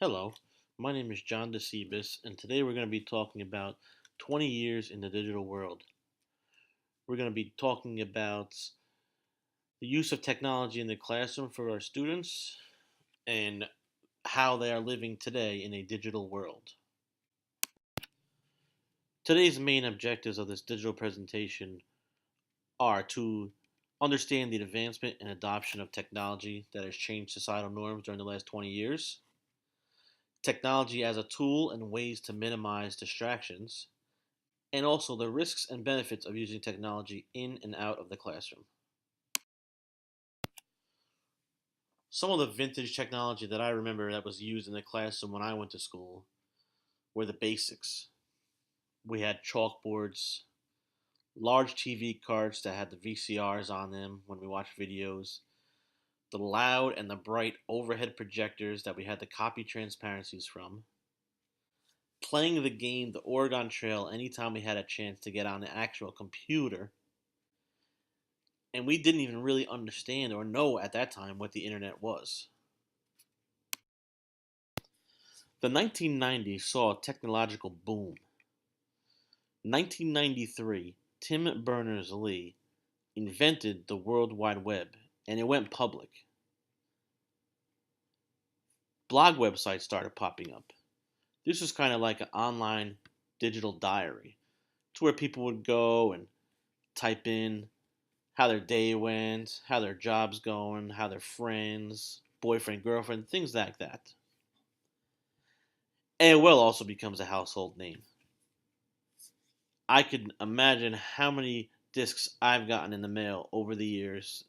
Hello, my name is John DeCebus, and today we're going to be talking about 20 years in the digital world. We're going to be talking about the use of technology in the classroom for our students and how they are living today in a digital world. Today's main objectives of this digital presentation are to understand the advancement and adoption of technology that has changed societal norms during the last 20 years, technology as a tool and ways to minimize distractions, and also the risks and benefits of using technology in and out of the classroom. Some of the vintage technology that I remember that was used in the classroom when I went to school were the basics. We had chalkboards, large TV cards that had the VCRs on them when we watched videos, the loud and the bright overhead projectors that we had to copy transparencies from, playing the game The Oregon Trail anytime we had a chance to get on the actual computer, and we didn't even really understand or know at that time what the internet was. The 1990s saw a technological boom. 1993, Tim Berners-Lee invented the World Wide Web, and it went public. Blog websites started popping up. This was kind of like an online digital diary to where people would go and type in how their day went, how their job's going, how their friends, boyfriend, girlfriend, things like that. AOL also becomes a household name. I could imagine how many discs I've gotten in the mail over the years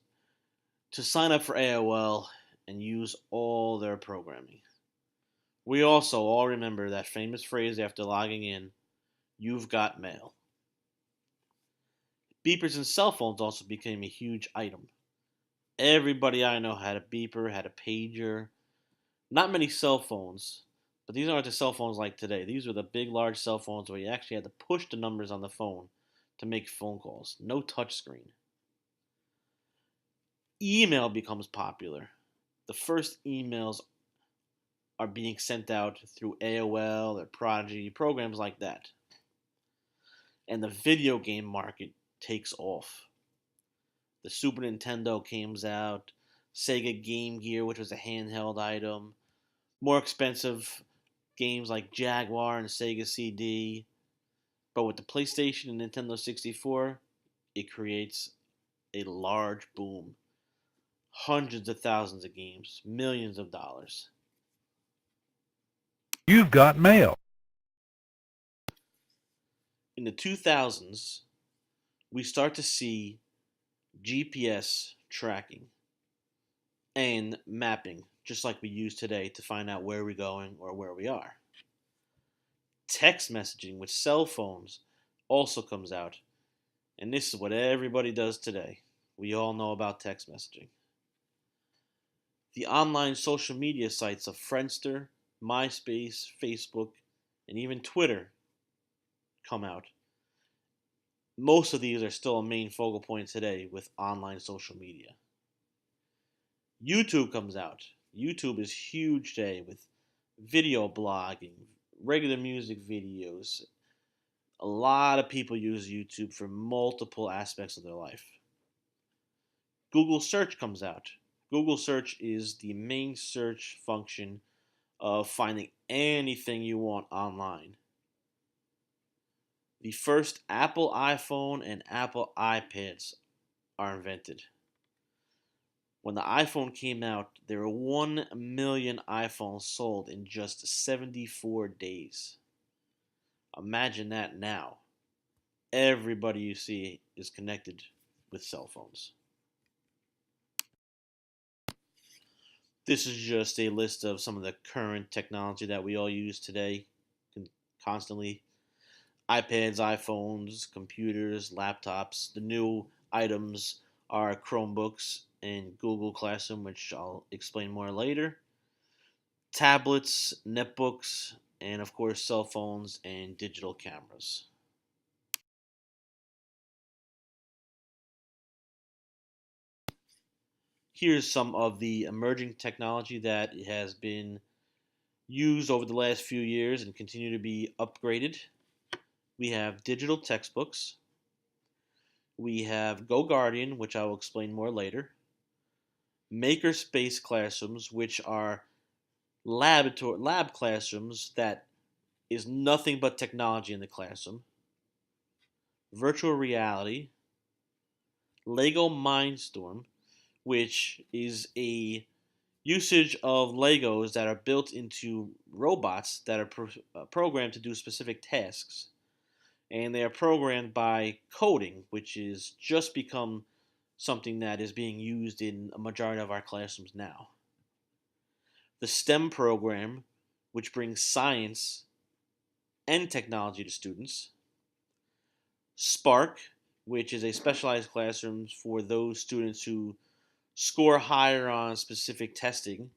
to sign up for AOL and use all their programming. We also all remember that famous phrase after logging in, "You've got mail." Beepers and cell phones also became a huge item. Everybody I know had a beeper, had a pager. Not many cell phones, but these aren't the cell phones like today. These were the big, large cell phones where you actually had to push the numbers on the phone to make phone calls. No touchscreen. Email becomes popular. The first emails are being sent out through AOL or Prodigy, programs like that. And the video game market takes off. The Super Nintendo comes out, Sega Game Gear, which was a handheld item, more expensive games like Jaguar and Sega CD. But with the PlayStation and Nintendo 64, it creates a large boom. Hundreds of thousands of games, millions of dollars. You've got mail. In the 2000s, we start to see GPS tracking and mapping, just like we use today to find out where we're going or where we are. Text messaging with cell phones also comes out, and this is what everybody does today. We all know about text messaging. The online social media sites of Friendster, MySpace, Facebook, and even Twitter come out. Most of these are still a main focal point today with online social media. YouTube comes out. YouTube is huge today with video blogging, regular music videos. A lot of people use YouTube for multiple aspects of their life. Google search comes out. Google search is the main search function of finding anything you want online. The first Apple iPhone and Apple iPads are invented. When the iPhone came out, there were 1 million iPhones sold in just 74 days. Imagine that now. Everybody you see is connected with cell phones. This is just a list of some of the current technology that we all use today constantly. iPads, iPhones, computers, laptops. The new items are Chromebooks and Google Classroom, which I'll explain more later. Tablets, netbooks, and of course, cell phones and digital cameras. Here's some of the emerging technology that has been used over the last few years and continue to be upgraded. We have digital textbooks. We have Go Guardian, which I will explain more later. Makerspace classrooms, which are lab classrooms that is nothing but technology in the classroom. Virtual reality. Lego Mindstorm, which is a usage of Legos that are built into robots that are programmed to do specific tasks. And they are programmed by coding, which is just become something that is being used in a majority of our classrooms now. The STEM program, which brings science and technology to students. Spark, which is a specialized classroom for those students who score higher on specific testing.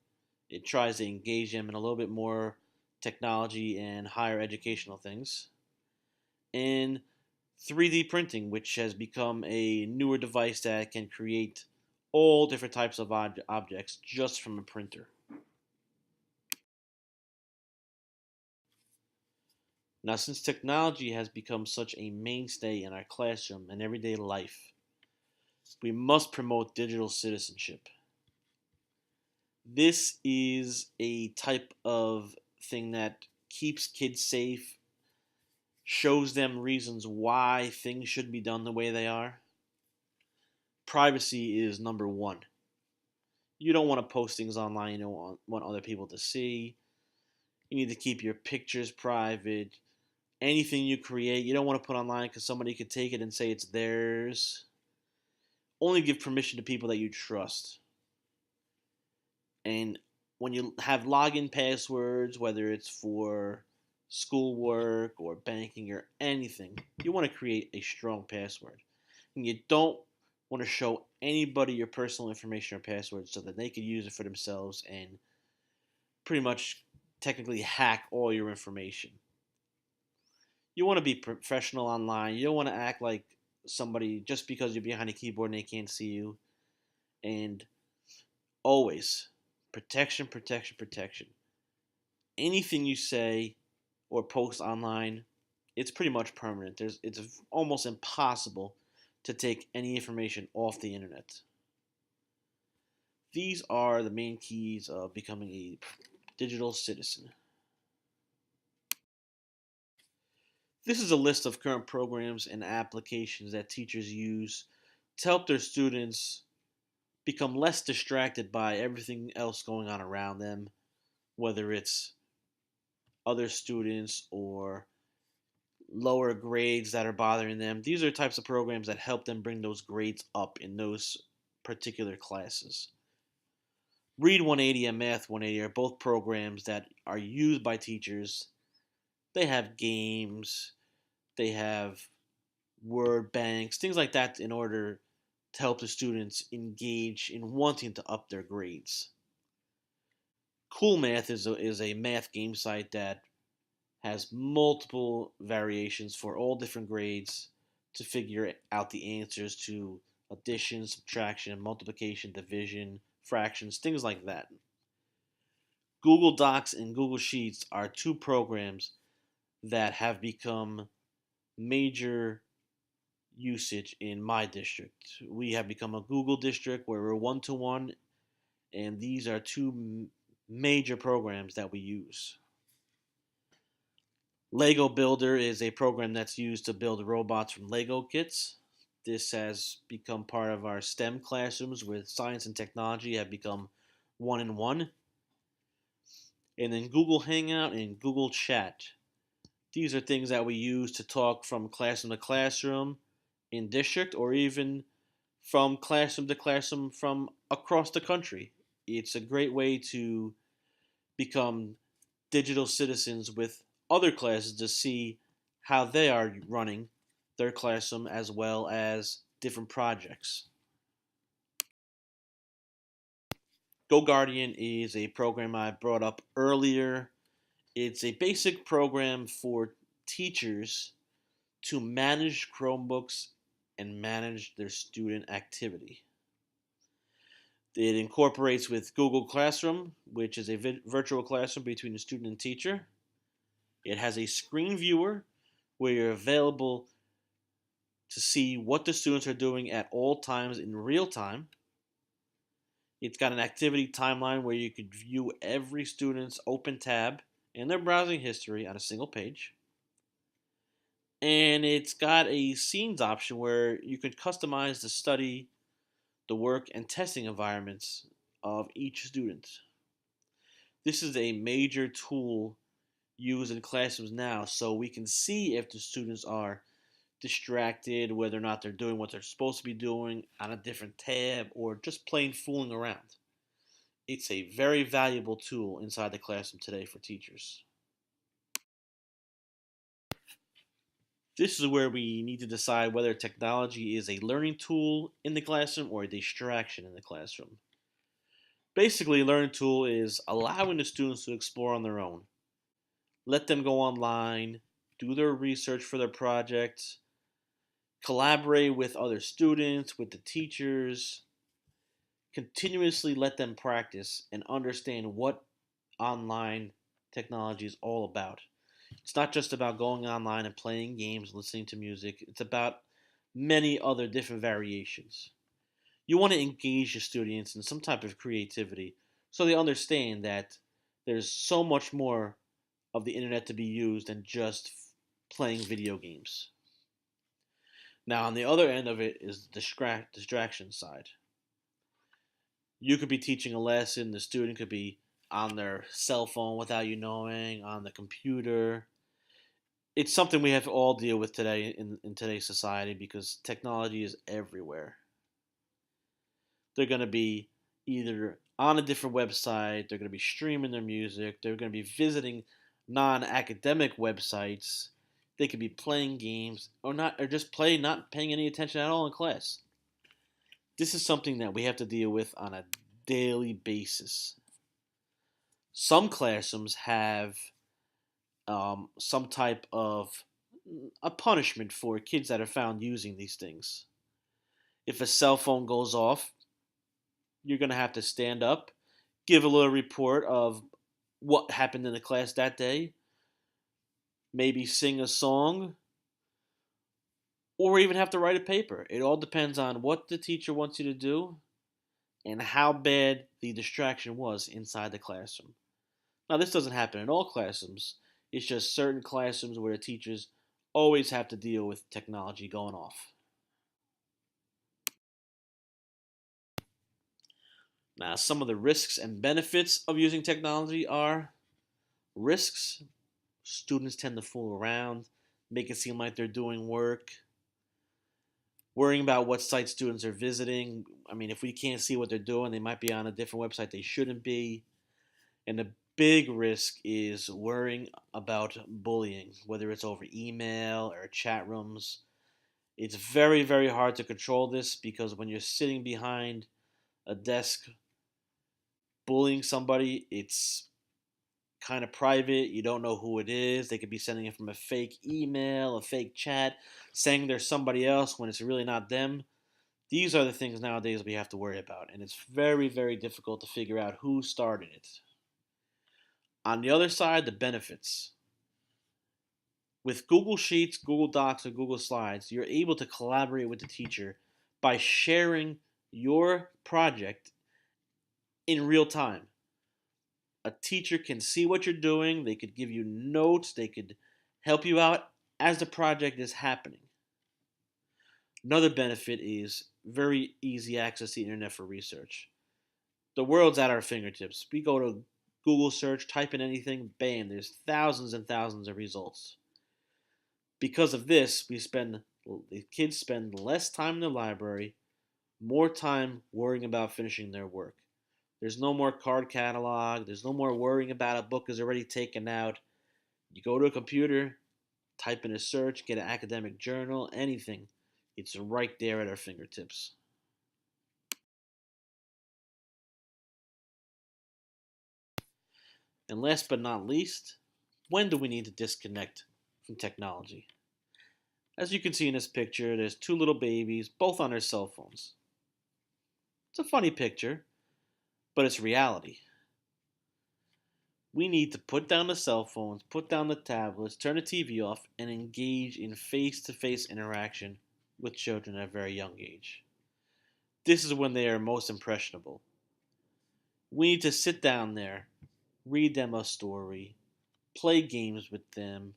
It tries to engage them in a little bit more technology and higher educational things. And 3D printing, which has become a newer device that can create all different types of objects just from a printer. Now, since technology has become such a mainstay in our classroom and everyday life, we must promote digital citizenship. This is a type of thing that keeps kids safe, shows them reasons why things should be done the way they are. Privacy is number one. You don't want to post things online you don't want other people to see. You need to keep your pictures private. Anything you create, you don't want to put online because somebody could take it and say it's theirs. Only give permission to people that you trust. And when you have login passwords, whether it's for schoolwork or banking or anything, you want to create a strong password. And you don't want to show anybody your personal information or password so that they could use it for themselves and pretty much technically hack all your information. You want to be professional online. You don't want to act like somebody just because you're behind a keyboard and they can't see you. And always protection, protection, protection. Anything you say or post online, it's pretty much permanent. It's almost impossible to take any information off the internet. These are the main keys of becoming a digital citizen. This is a list of current programs and applications that teachers use to help their students become less distracted by everything else going on around them, whether it's other students or lower grades that are bothering them. These are types of programs that help them bring those grades up in those particular classes. Read 180 and Math 180 are both programs that are used by teachers. They have games, they have word banks, things like that in order to help the students engage in wanting to up their grades. Cool Math is a math game site that has multiple variations for all different grades to figure out the answers to addition, subtraction, multiplication, division, fractions, things like that. Google Docs and Google Sheets are two programs that have become major usage in my district. We have become a Google district where we're one to one, and these are two major programs that we use. Lego Builder is a program that's used to build robots from Lego kits. This has become part of our STEM classrooms where science and technology have become one in one. And then Google Hangout and Google Chat. These are things that we use to talk from classroom to classroom in district or even from classroom to classroom from across the country. It's a great way to become digital citizens with other classes to see how they are running their classroom as well as different projects. Go Guardian is a program I brought up earlier. It's a basic program for teachers to manage Chromebooks and manage their student activity. It incorporates with Google Classroom, which is a virtual classroom between a student and teacher. It has a screen viewer where you're available to see what the students are doing at all times in real time. It's got an activity timeline where you could view every student's open tab and their browsing history on a single page. And it's got a scenes option where you can customize the study, the work, and testing environments of each student. This is a major tool used in classrooms now, so we can see if the students are distracted, whether or not they're doing what they're supposed to be doing on a different tab, or just plain fooling around. It's a very valuable tool inside the classroom today for teachers. This is where we need to decide whether technology is a learning tool in the classroom or a distraction in the classroom. Basically, a learning tool is allowing the students to explore on their own. Let them go online, do their research for their projects, collaborate with other students, with the teachers, continuously let them practice and understand what online technology is all about. It's not just about going online and playing games, listening to music. It's about many other different variations. You want to engage your students in some type of creativity so they understand that there's so much more of the internet to be used than just playing video games. Now, on the other end of it is the distraction side. You could be teaching a lesson, the student could be on their cell phone without you knowing, on the computer. It's something we have to all deal with today in today's society because technology is everywhere. They're going to be either on a different website, they're going to be streaming their music, they're going to be visiting non-academic websites, they could be playing games or not, or just playing, not paying any attention at all in class. This is something that we have to deal with on a daily basis. Some classrooms have some type of a punishment for kids that are found using these things. If a cell phone goes off, you're going to have to stand up, give a little report of what happened in the class that day, maybe sing a song, or even have to write a paper. It all depends on what the teacher wants you to do and how bad the distraction was inside the classroom. Now, this doesn't happen in all classrooms. It's just certain classrooms where the teachers always have to deal with technology going off. Now, some of the risks and benefits of using technology are risks. Students tend to fool around, make it seem like they're doing work, worrying about what site students are visiting. I mean, if we can't see what they're doing, they might be on a different website they shouldn't be. And the big risk is worrying about bullying, whether it's over email or chat rooms. It's very, very hard to control this because when you're sitting behind a desk bullying somebody, it's kind of private. You don't know who it is. They could be sending it from a fake email, a fake chat, saying there's somebody else when it's really not them. These are the things nowadays we have to worry about, and it's very, very difficult to figure out who started it. On the other side, the benefits. With Google Sheets, Google Docs, or Google Slides, you're able to collaborate with the teacher by sharing your project in real time. A teacher can see what you're doing, they could give you notes, they could help you out as the project is happening. Another benefit is very easy access to the internet for research. The world's at our fingertips. We go to Google search, type in anything, bam, there's thousands and thousands of results. Because of this, the kids spend less time in the library, more time worrying about finishing their work. There's no more card catalog. There's no more worrying about a book is already taken out. You go to a computer, type in a search, get an academic journal, anything. It's right there at our fingertips. And last but not least, when do we need to disconnect from technology? As you can see in this picture, there's two little babies, both on their cell phones. It's a funny picture, but it's reality. We need to put down the cell phones, put down the tablets, turn the TV off, and engage in face to face interaction with children at a very young age. This is when they are most impressionable. We need to sit down there, read them a story, play games with them,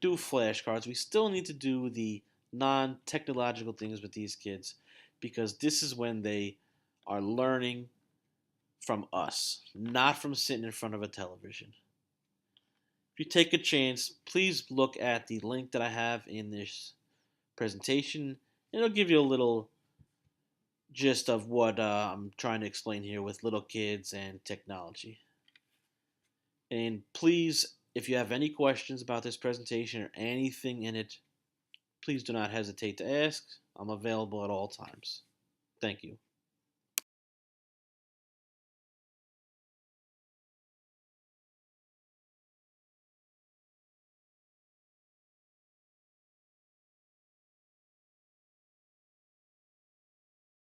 do flashcards. We still need to do the non technological things with these kids because this is when they are learning from us, not from sitting in front of a television. If you take a chance, please look at the link that I have in this presentation. It'll give you a little gist of what I'm trying to explain here with little kids and technology. And please, if you have any questions about this presentation or anything in it, please do not hesitate to ask. I'm available at all times. Thank you.